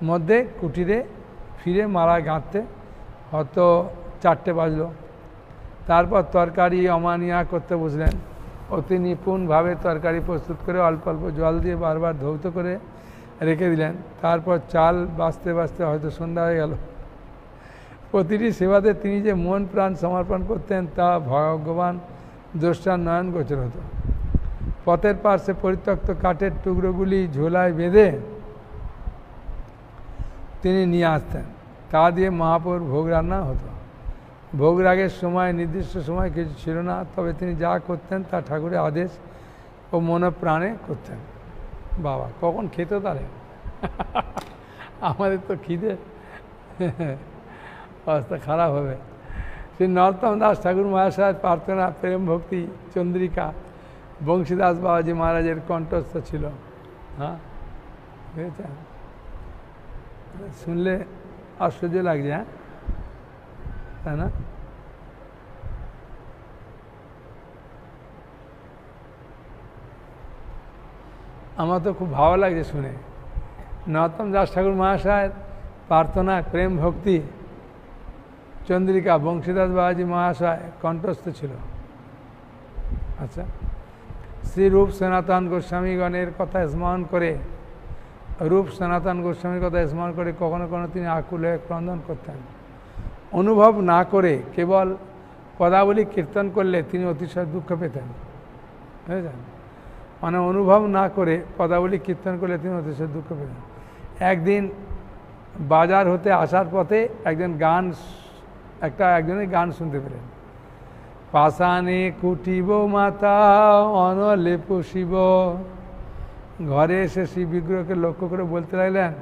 মধ্যে কুটিরে ফিরে মালা গাঁথতে হয়তো 4টে বাজলো। তারপর তরকারি অমানিয়া করতে বসলেন। অতি নিপুণভাবে তরকারি প্রস্তুত করে অল্প অল্প জল দিয়ে বারবার ধৌত করে রেখে দিলেন। তারপর চাল বাছতে বাছতে হয়তো সন্ধ্যা হয়ে গেল। প্রতিটি সেবাতে তিনি যে মন প্রাণ সমর্পণ করতেন তা ভগবান দ্রষ্টার নয়ন গোচর হতো। পথের পাশে পরিত্যক্ত কাঠের টুকরোগুলি ঝোলায় বেঁধে তিনি নিয়ে আসতেন। তা দিয়ে মহাপ্রভুর ভোগ রান্না হতো। ভোগ রাগের সময় নির্দিষ্ট সময় কিছু ছিল না, তবে তিনি যা করতেন তা ঠাকুরের আদেশ ও মনপ্রাণে করতেন। বাবা কখন খেত তাহলে আমাদের তো খিদে অবস্থা খারাপ হবে। শ্রী নরোত্তম দাস ঠাকুর মহাশয় প্রার্থনা, প্রেম, ভক্তি, চন্দ্রিকা বংশীদাস বাবাজি মহারাজের কণ্ঠস্থ ছিল। হ্যাঁ বুঝেছেন? শুনলে আশ্চর্য লাগছে, হ্যাঁ তাই না? আমার তো খুব ভালো লাগছে শুনে। নরোত্তম দাস ঠাকুর মহাশয়ের প্রার্থনা, প্রেম, ভক্তি, চন্দ্রিকা বংশীদাস বাবাজি মহাশয় কণ্ঠস্থ ছিল। আচ্ছা, শ্রী রূপ সনাতন গোস্বামীগণের কথা স্মরণ করে, রূপ সনাতন গোস্বামীর কথা স্মরণ করে কখনো কখনো তিনি আকুল হয়ে ক্রন্দন করতেন। অনুভব না করে কেবল পদাবলী কীর্তন করলে তিনি অতিশয় দুঃখ পেতেন। বুঝেছেন? মানে অনুভব না করে পদাবলী কীর্তন করলে তিনি অতিশয় দুঃখ পেতেন। একদিন বাজার হতে আসার পথে একজনের গান শুনতে পেলেন। পাষাণে কুটিব মাতা অনলে পুষিব। ঘরে এসে শ্রী বিগ্রহকে লক্ষ্য করে বলতে লাগলেন,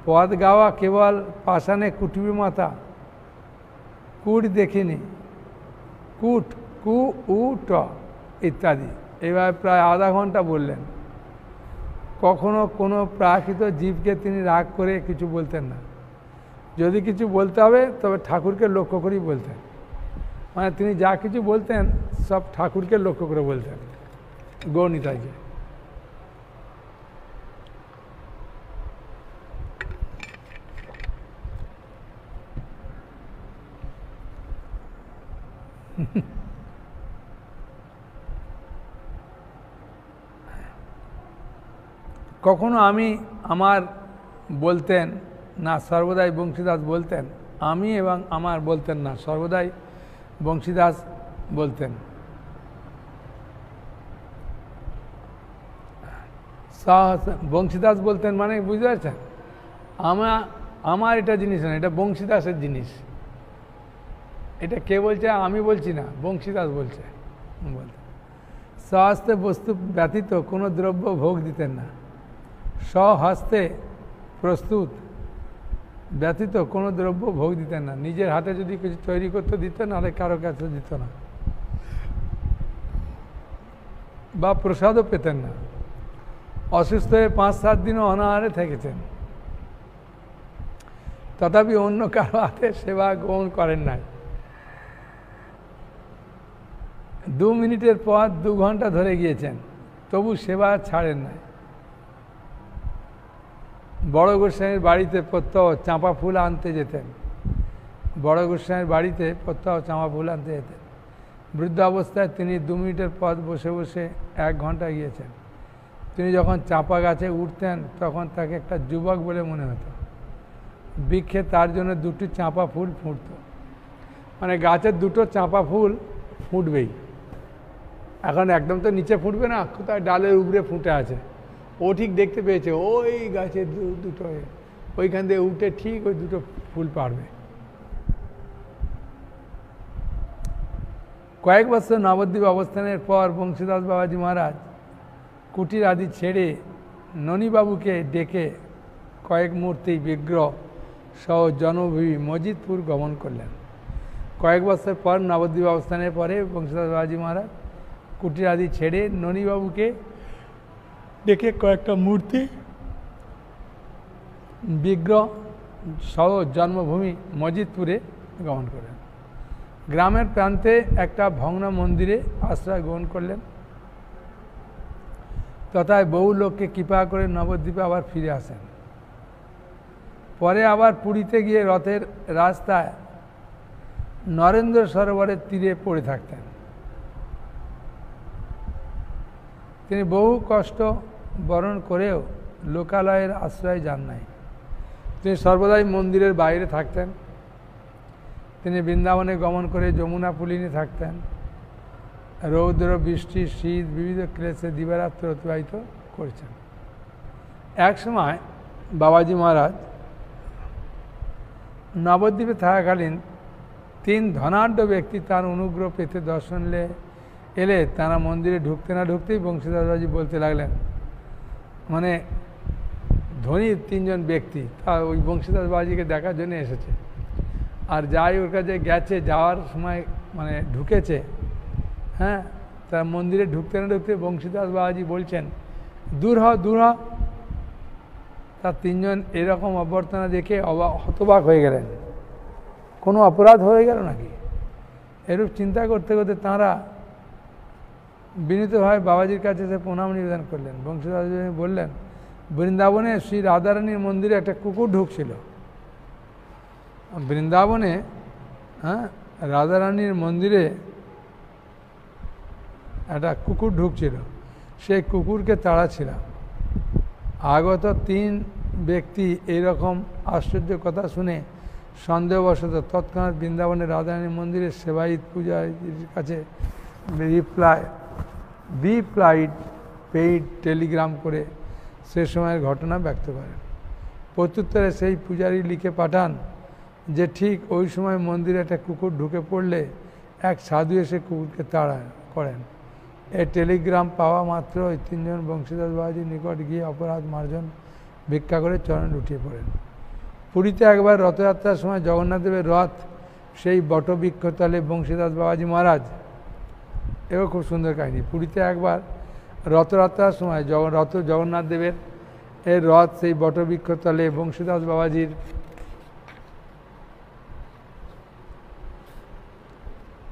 পদ গাওয়া কেবল পাষাণে কুটিব মাতা, কুট দেখিনি, কুট কু উ ট ইত্যাদি। এবার প্রায় আধা ঘন্টা বললেন। কখনো কোনো প্রাকৃত জীবকে তিনি রাগ করে কিছু বলতেন না। যদি কিছু বলতে হবে তবে ঠাকুরকে লক্ষ্য করেই বলতেন। মানে তিনি যা কিছু বলতেন সব ঠাকুরকে লক্ষ্য করে বলতেন, গৌরনিতাইকে। কখনো আমি আমার বলতেন না, সর্বদাই বংশীদাস বলতেন। আমি এবং আমার বলতেন না, সর্বদাই বংশীদাস বলতেন। বংশীদাস বলতেন মানে বুঝতে পারছেন? আমার এটা জিনিস না, এটা বংশীদাসের জিনিস। এটা কে বলছে? আমি বলছি না, বংশীদাস বলছে। স্বহস্তে বস্তু ব্যতীত কোনো দ্রব্য ভোগ দিতেন না। স্বহস্তে প্রস্তুত ব্যতীত কোনো দ্রব্য ভোগ দিতেন না। নিজের হাতে যদি কিছু তৈরি করতে দিতেন, নাহলে কারো কাছে দিত না, বা প্রসাদও পেতেন না। অসুস্থ হয়ে 5-7 দিনও অনাহারে থেকেছেন, তথাপি অন্য কারো হাতে সেবা গ্রহণ করেন নাই। 2 মিনিটের পর 2 ঘন্টা ধরে গিয়েছেন, তবু সেবা ছাড়েন নাই। বড় গোস্বামীর বাড়িতে প্রত্যহ চাঁপা ফুল আনতে যেতেন। বড় গোস্বামীর বাড়িতে প্রত্যহ চাঁপা ফুল আনতে যেতেন। বৃদ্ধ অবস্থায় তিনি 2 মিনিটের পর বসে বসে 1 ঘন্টা গিয়েছেন। তিনি যখন চাঁপা গাছে উঠতেন তখন তাকে একটা যুবক বলে মনে হতো। বৃক্ষে তার জন্য 2টি চাঁপা ফুল ফুটত। মানে গাছের 2টো চাঁপা ফুল ফুটবেই। এখন একদম তো নিচে ফুটবে না, কোথায় ডালের উপরে ফুটে আছে। ও ঠিক দেখতে পেয়েছে ওই গাছের 2টো, ওইখান থেকে উঠে ঠিক ওই 2টো ফুল পারবে। কয়েক বছর নবদ্বীপ অবস্থানের পর বংশীদাস বাবাজি মহারাজ কুটির আদি ছেড়ে ননীবাবুকে ডেকে কয়েক মূর্তি বিগ্রহ সহ জন্মভূমি মজিদপুর গমন করলেন। কয়েক বছর পর নবদ্বীপ অবস্থানের পরে বংশীদাস বাবাজি মহারাজ কুটির আদি ছেড়ে ননীবাবুকে ডেকে কয়েকটা মূর্তি বিগ্রহ সহ জন্মভূমি মজিদপুরে গমন করেন। গ্রামের প্রান্তে একটা ভগ্ন মন্দিরে আশ্রয় গ্রহণ করলেন। তথায় বহু লোককে কৃপা করে নবদ্বীপে আবার ফিরে আসেন। পরে আবার পুরীতে গিয়ে রথের রাস্তায় নরেন্দ্র সরোবরের তীরে পড়ে থাকতেন। তিনি বহু কষ্ট বরণ করেও লোকালয়ের আশ্রয় যান নাই। তিনি সর্বদাই মন্দিরের বাইরে থাকতেন। তিনি বৃন্দাবনে গমন করে যমুনা পুলিনে থাকতেন। রৌদ্র, বৃষ্টি, শীত, বিবিধ ক্লেশে দিবারাত্র অতিবাহিত করেছেন। এক সময় বাবাজি মহারাজ নবদ্বীপে থাকাকালীন 3 ধনাঢ্য ব্যক্তি তার অনুগ্রহ পেতে দর্শন এলে তারা মন্দিরে ঢুকতে না ঢুকতেই বংশীদাস বাবাজি বলতে লাগলেন, মানে ধনী 3 জন ব্যক্তি তা ওই বংশীদাস বাবাজিকে দেখার জন্য এসেছে। আর যাই ওর কাছে গেছে, যাওয়ার সময় মানে ঢুকেছে, হ্যাঁ, তার মন্দিরে ঢুকতে না ঢুকতে বংশীদাস বাবাজি বলছেন, দূর হ দূর হ। তার 3 জন এরকম অভ্যর্থনা দেখে হতবাক হয়ে গেলেন। কোনো অপরাধ হয়ে গেল নাকি? এরূপ চিন্তা করতে করতে তাঁরা বিনীতভাবে বাবাজির কাছে এসে প্রণাম নিবেদন করলেন। বংশীদাস বললেন, বৃন্দাবনে শ্রী রাধারানীর মন্দিরে একটা কুকুর ঢুকছিল। বৃন্দাবনে হ্যাঁ রাধারানীর মন্দিরে একটা কুকুর ঢুকছিল, সেই কুকুরকে তাড়াচ্ছিলাম। আগত 3 ব্যক্তি এইরকম আশ্চর্য কথা শুনে সন্দেহবশত তৎক্ষণাৎ বৃন্দাবনের রাধারানী মন্দিরের সেবায়িত পূজারীর কাছে পেইড টেলিগ্রাম করে সে সময়ের ঘটনা ব্যক্ত করেন। প্রত্যুত্তরে সেই পূজারী লিখে পাঠান যে ঠিক ওই সময় মন্দিরে একটা কুকুর ঢুকে পড়লে এক সাধু এসে কুকুরকে তাড়া করেন। এই টেলিগ্রাম পাওয়া মাত্র ওই 3 জন বংশীদাস বাবাজির নিকট গিয়ে অপরাধ মার্জন ভিক্ষা করে চরণে লুটিয়ে পড়েন। পুরীতে একবার রথযাত্রার সময় জগন্নাথদেবের রথ সেই বটবৃক্ষতলে বংশীদাস বাবাজি মহারাজ, এও খুব সুন্দর কাহিনী। পুরীতে একবার রথযাত্রার সময় জগন্নাথদেবের এর রথ সেই বটবৃক্ষতলে বংশীদাস বাবাজির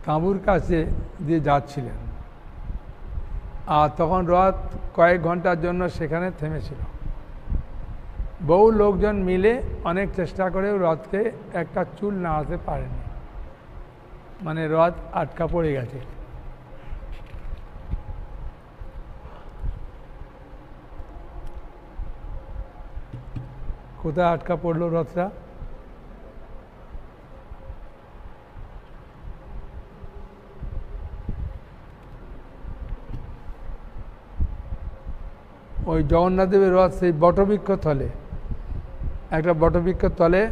তাঁবুর কাছে দিয়ে যাচ্ছিলেন। আর তখন রথ কয়েক ঘন্টার জন্য সেখানে থেমেছিল। বহু লোকজন মিলে অনেক চেষ্টা করেও রথকে একটা চুল নাড়াতে পারেনি, মানে রথ আটকা পড়ে গেছে। কোথায় আটকা পড়লো রথটা? ওই জগন্নাথদেবের রথ সেই বটবৃক্ষ তলে, একটা বটবৃক্ষ তলে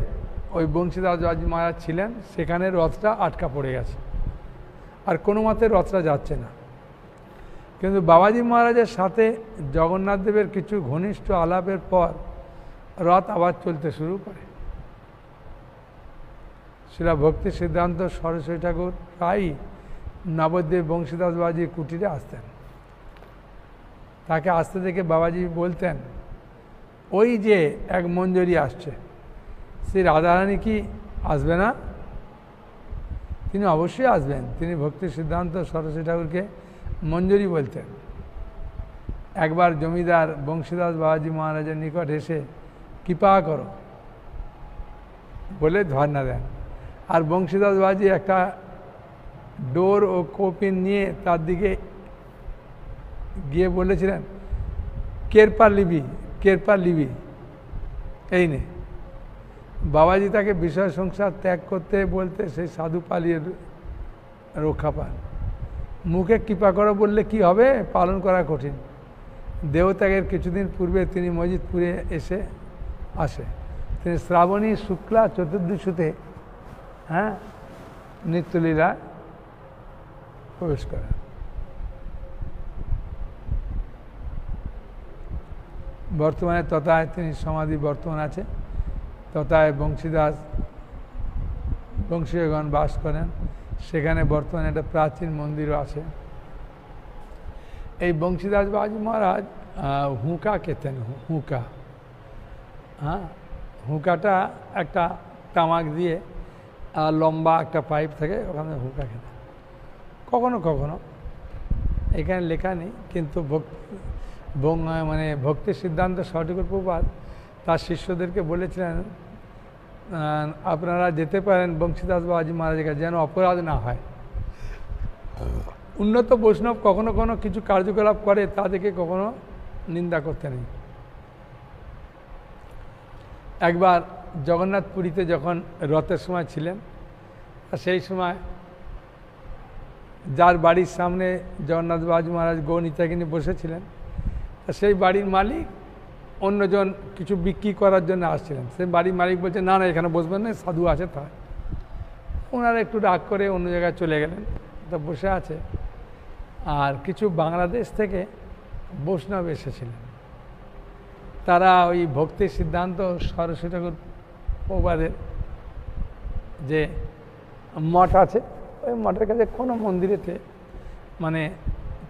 ওই বংশীদাস বাবাজি মহারাজ ছিলেন, সেখানে রথটা আটকা পড়ে গেছে। আর কোনো মতে রথটা যাচ্ছে না। কিন্তু বাবাজি মহারাজের সাথে জগন্নাথদেবের কিছু ঘনিষ্ঠ আলাপের পর রথ আবার চলতে শুরু করে। শ্রীলা ভক্তি সিদ্ধান্ত সরস্বতী ঠাকুর প্রায়ই নবদ্বীপ বংশীদাস বাবাজির কুটিরে আসতেন। তাকে আসতে দেখে বাবাজি বলতেন, ওই যে এক মঞ্জরি আসছে, শ্রী রাধারানী কি আসবে না? তিনি অবশ্যই আসবেন। তিনি ভক্তি সিদ্ধান্ত সরস্বতী ঠাকুরকে মঞ্জরি বলতেন। একবার জমিদার বংশীদাস বাবাজি মহারাজের নিকট এসে কৃপা করো বলে ধর্ণা দেন। আর বংশীদাস বাবাজি একটা ডোর ও কপিন নিয়ে তার দিকে গিয়ে বলেছিলেন, কেরপা লিবি এই নে। বাবাজি তাকে বিষয় সংসার ত্যাগ করতে বলতে সেই সাধু পালিয়ে রক্ষা পান। মুখে কৃপা করো বললে কি হবে, পালন করা কঠিন। দেহত্যাগের কিছুদিন পূর্বে তিনি মজিদপুরে আসে। তিনি শ্রাবণী শুক্লা চতুর্দশীতে নিত্যলীলা প্রবেশ করেন। বর্তমানে তথায় তিনি সমাধি বর্তমান আছে। তথায় বংশীয়গণ বাস করেন। সেখানে বর্তমানে একটা প্রাচীন মন্দিরও আছে। এই বংশীদাস বাবাজি মহারাজ হুঁকা খেতেন। হুঁকাটা একটা তামাক দিয়ে লম্বা একটা পাইপ থাকে, ওখানে হুঁকা খেতেন। কখনো কখনো, এখানে লেখা নেই, কিন্তু ভক্তি সিদ্ধান্ত সঠিক প্রভুপাদ তার শিষ্যদেরকে বলেছিলেন আপনারা যেতে পারেন বংশীদাস বাবাজি মহারাজের কাছে, যেন অপরাধ না হয়। উন্নত বৈষ্ণব কখনো কখনো কিছু কার্যকলাপ করে, তাদেরকে কখনো নিন্দা করতে নেই। একবার জগন্নাথ পুরীতে যখন রথের সময় ছিলেন, সেই সময় যার বাড়ির সামনে জগন্নাথ বাবাজি মহারাজ গৌরনীতাকে নিয়ে বসেছিলেন, সেই বাড়ির মালিক অন্যজন কিছু বিক্রি করার জন্য আসছিলেন। সেই বাড়ির মালিক বলছে, না না, এখানে বসবেন না, সাধু আছে তাই। ওনারা একটু রাগ করে অন্য জায়গায় চলে গেলেন, তো বসে আছে। আর কিছু বাংলাদেশ থেকে বৈষ্ণব এসেছিলেন, তারা ওই ভক্তির সিদ্ধান্ত সরস্বতী ঠাকুর প্রবাদের যে মঠ আছে, ওই মঠের কাছে কোনো মন্দিরেতে মানে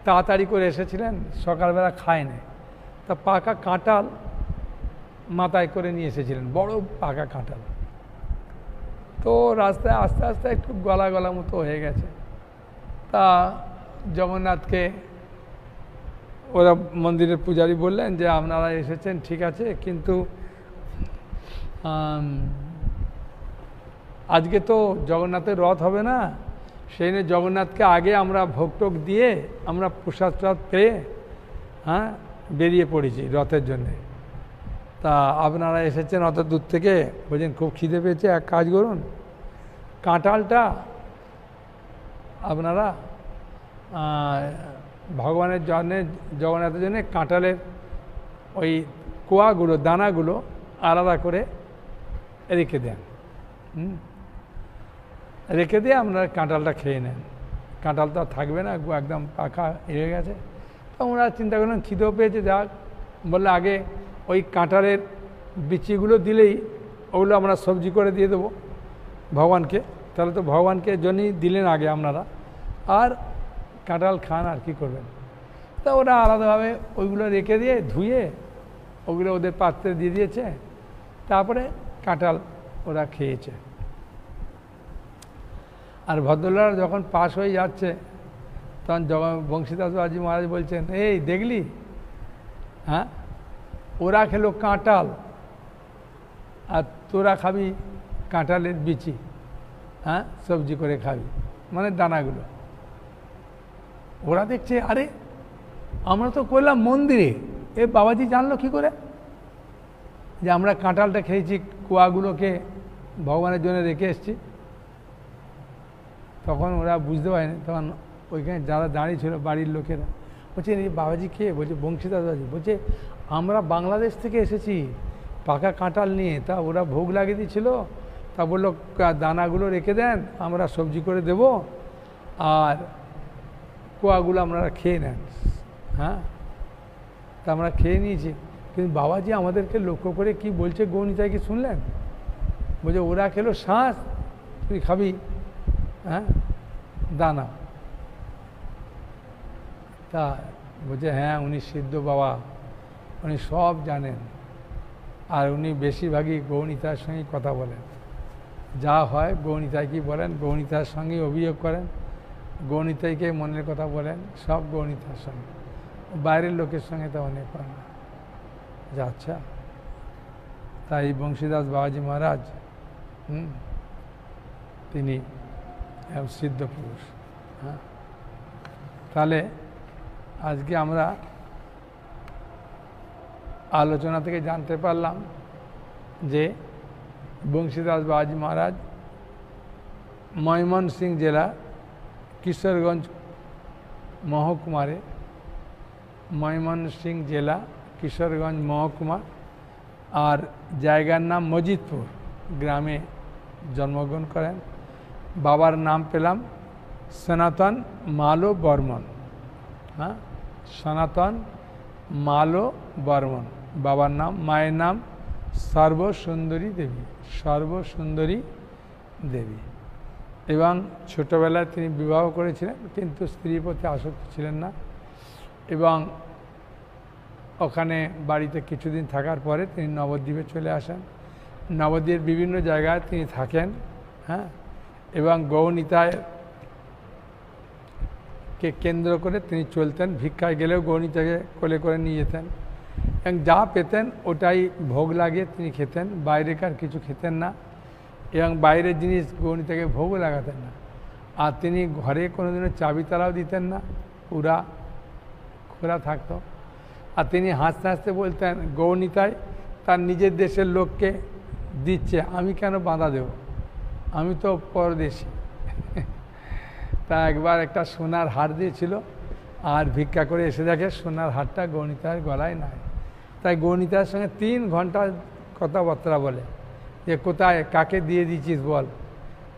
তাড়াতাড়ি করে এসেছিলেন, সকালবেলা খায় না, তা পাকা কাঁঠাল মাথায় করে নিয়ে এসেছিলেন, বড় পাকা কাঁঠাল। তো রাস্তায় আস্তে আস্তে একটু গলা গলা মতো হয়ে গেছে। তা জগন্নাথকে ওরা মন্দিরের পূজারী বললেন যে আপনারা এসেছেন ঠিক আছে, কিন্তু আজকে তো জগন্নাথের রথ হবে না, সেই নিয়ে জগন্নাথকে আগে আমরা ভোগ টোক দিয়ে আমরা প্রসাদ টসাদ পেয়ে বেরিয়ে পড়েছি রথের জন্যে। তা আপনারা এসেছেন অত দূর থেকে, বলছেন খুব খিদে পেয়েছে, এক কাজ করুন, কাঁঠালটা আপনারা ভগবানের জন্যে, জগন্নাথের জন্যে কাঁঠালের ওই কোয়াগুলো, দানাগুলো আলাদা করে রেখে দেন, রেখে দিয়ে আপনারা কাঁঠালটা খেয়ে নেন। কাঁঠাল তো থাকবে না, একদম পাকা হয়ে গেছে। তো ওনারা চিন্তা করলেন খিদেও পেয়েছে, যাক, বললে আগে ওই কাঁঠালের বিচিগুলো দিলেই ওগুলো আমরা সবজি করে দিয়ে দেবো ভগবানকে, তাহলে তো ভগবানকে জন্যই দিলেন আগে আপনারা, আর কাঁঠাল খান আর কি করবেন। তা ওরা আলাদাভাবে ওইগুলো রেখে দিয়ে ধুয়ে ওগুলো ওদের পাত্রে দিয়ে দিয়েছে, তারপরে কাঁঠাল ওরা খেয়েছে। আর ভদ্রলোকরা যখন পাশ হয়ে যাচ্ছে, তখন বংশীদাস বাবাজি মহারাজ বলছেন, এই দেখলি, হ্যাঁ ওরা খেলো কাঁঠাল আর তোরা খাবি কাঁঠালের বিচি, হ্যাঁ সবজি করে খাবি, মানে দানাগুলো। ওরা দেখছে, আরে আমরা তো করলাম মন্দিরে, এ বাবাজি জানলো কি করে যে আমরা কাঁঠালটা খেয়েছি, কুয়াগুলোকে ভগবানের জন্য রেখে এসছি। তখন ওরা বুঝতে পারেনি, তখন ওইখানে যারা দাঁড়িয়ে ছিল বাড়ির লোকেরা বলছে, এই বাবাজি কে? বলছে বংশীদাস বাবাজি। বলছে আমরা বাংলাদেশ থেকে এসেছি পাকা কাঁঠাল নিয়ে, তা ওরা ভোগ লাগিয়ে দিয়েছিল, তা বললো দানাগুলো রেখে দেন, আমরা সবজি করে দেব, আর কোয়াগুলো আপনারা খেয়ে নেন। হ্যাঁ, তা আমরা খেয়ে নিয়েছি, কিন্তু বাবাজি আমাদেরকে লক্ষ্য করে কি বলছে গৌরনীতাই কি শুনলেন? বলছে ওরা খেলো শাঁস, তুই খাবি হ্যাঁ দানা। তা বলছে হ্যাঁ, উনি সিদ্ধ বাবা, উনি সব জানেন, আর উনি বেশিরভাগই গৌরনীতার সঙ্গে কথা বলেন, যা হয় গৌরনীতাই কি বলেন, গৌরনীতার সঙ্গে অভিযোগ করেন, গৌরনীতাইকে মনের কথা বলেন, সব গৌরনীতার সঙ্গে, বাইরের লোকের সঙ্গে তো অনেক করেন না। আচ্ছা, তাই বংশীদাস বাবাজি মহারাজ তিনি সিদ্ধ পুরুষ। হ্যাঁ, তাহলে আজকে আমরা আলোচনা থেকে জানতে পারলাম যে বংশীদাস বাবাজি মহারাজ ময়মনসিংহ জেলা কিশোরগঞ্জ মহকুমারে, ময়মনসিংহ জেলা কিশোরগঞ্জ মহকুমা, আর জায়গার নাম মজিদপুর গ্রামে জন্মগ্রহণ করেন। বাবার নাম পেলাম সনাতন মালো বর্মন। হ্যাঁ, সনাতন মালো বর্মন বাবার নাম। মায়ের নাম সর্বসুন্দরী দেবী, সর্বসুন্দরী দেবী। এবং ছোটোবেলায় তিনি বিবাহ করেছিলেন, কিন্তু স্ত্রীর প্রতি আসক্ত ছিলেন না। এবং ওখানে বাড়িতে কিছুদিন থাকার পরে তিনি নবদ্বীপে চলে আসেন। নবদ্বীপের বিভিন্ন জায়গায় তিনি থাকেন। হ্যাঁ, এবং গৌরনীতাকে কেন্দ্র করে তিনি চলতেন। ভিক্ষায় গেলেও গৌরনীতাকে কোলে করে নিয়ে যেতেন, এবং যা পেতেন ওটাই ভোগ লাগিয়ে তিনি খেতেন, বাইরেকার কিছু খেতেন না। এবং বাইরের জিনিস গৌরনীতাকে ভোগও লাগাতেন না। আর তিনি ঘরে কোনোদিনও চাবি তালাও দিতেন না, পুরা খোলা থাকতো। আর তিনি হাসতে হাসতে বলতেন, গৌরনীতাই তার নিজের দেশের লোককে দিচ্ছে, আমি কেন বাধা দেব, আমি তো পরদেশী। তা একবার একটা সোনার হার দিয়েছিল, আর ভিক্ষা করে এসে দেখে সোনার হারটা গৌরনীতার গলায় নাই। তাই গৌরনীতার সঙ্গে 3 ঘন্টা কথাবার্তা বলে, যে কোথায় কাকে দিয়ে দিয়েছিস বল,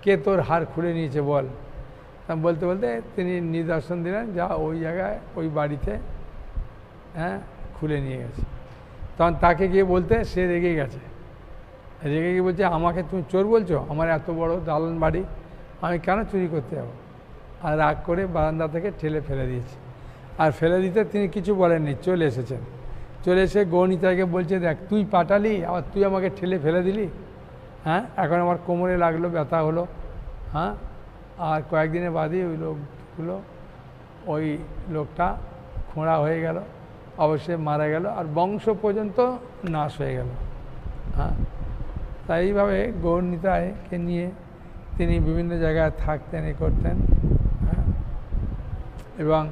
কে তোর হার খুলে নিয়েছে বল। তা বলতে বলতে তিনি নিদর্শন দিলেন, যা ওই জায়গায় ওই বাড়িতে খুলে নিয়ে গেছে। তখন তাকে গিয়ে বলতে সে রেগে গেছে, রেগে গিয়ে বলছে, আমাকে তুমি চোর বলছো, আমার এত বড় দালান বাড়ি, আমি কেন চুরি করতে যাবো। আর রাগ করে বারান্দা থেকে ঠেলে ফেলে দিয়েছে। আর ফেলে দিতে তিনি কিছু বলেননি, চলে এসেছেন। চলে এসে গৌরনীতাকে বলছে, দেখ তুই পাঠালি, আবার তুই আমাকে ঠেলে ফেলে দিলি, এখন আমার কোমরে লাগলো, ব্যথা হলো। আর কয়েকদিনের বাদই ওই লোকটা খোঁড়া হয়ে গেল, অবশ্যই মারা গেল, আর বংশ পর্যন্ত নাশ হয়ে গেল। তাই এইভাবে গৌরনীতাকে নিয়ে তিনি বিভিন্ন জায়গায় থাকতেন, করতেন। এবং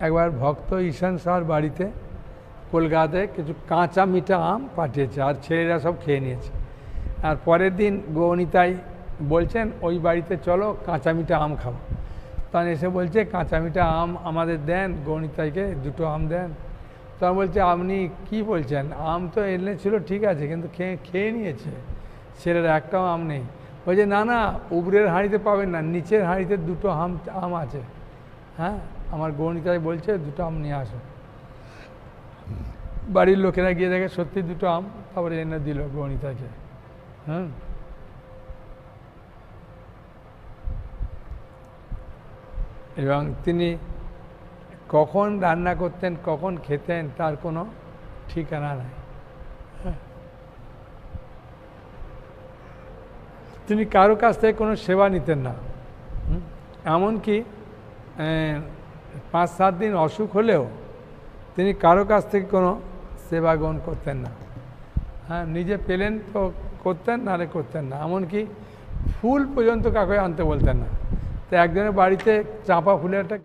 একবার ভক্ত ঈশান শাহর বাড়িতে কলকাতায় কিছু কাঁচা মিঠা আম পাঠিয়েছে, আর ছেলেরা সব খেয়ে নিয়েছে। আর পরের দিন গৌরনীতাই বলছেন, ওই বাড়িতে চলো কাঁচা মিঠা আম খাবো। তখন এসে বলছে, কাঁচা মিঠা আম আমাদের দেন, গৌরনীতাইকে 2টো আম দেন। তখন বলছে, আপনি কি বলছেন, আম তো এনে ছিল ঠিক আছে, কিন্তু খেয়ে নিয়েছে ছেলেরা, একটাও আম নেই। বলছে, না না, উপরের হাঁড়িতে পাবেন না, নিচের হাঁড়িতে 2টো আম আছে। আমার গৌরনীতাই বলছে 2টো আম নিয়ে আসো। বাড়ির লোকেরা গিয়ে দেখে সত্যি 2টো আম, তারপরে এনে দিল গৌরনীতাকে। এবং তিনি কখন রান্না করতেন, কখন খেতেন, তার কোনো ঠিকানা নাই। তিনি কারো কাছ থেকে কোনো সেবা নিতেন না। এমনকি 5-7 দিন অসুখ হলেও তিনি কারো কাছ থেকে কোনো সেবা গ্রহণ করতেন না। নিজে পেলেন তো করতেন, নাহলে করতেন না। এমনকি ফুল পর্যন্ত কাউকে আনতে বলতেন না। তো একজনের বাড়িতে চাঁপা ফুলের একটা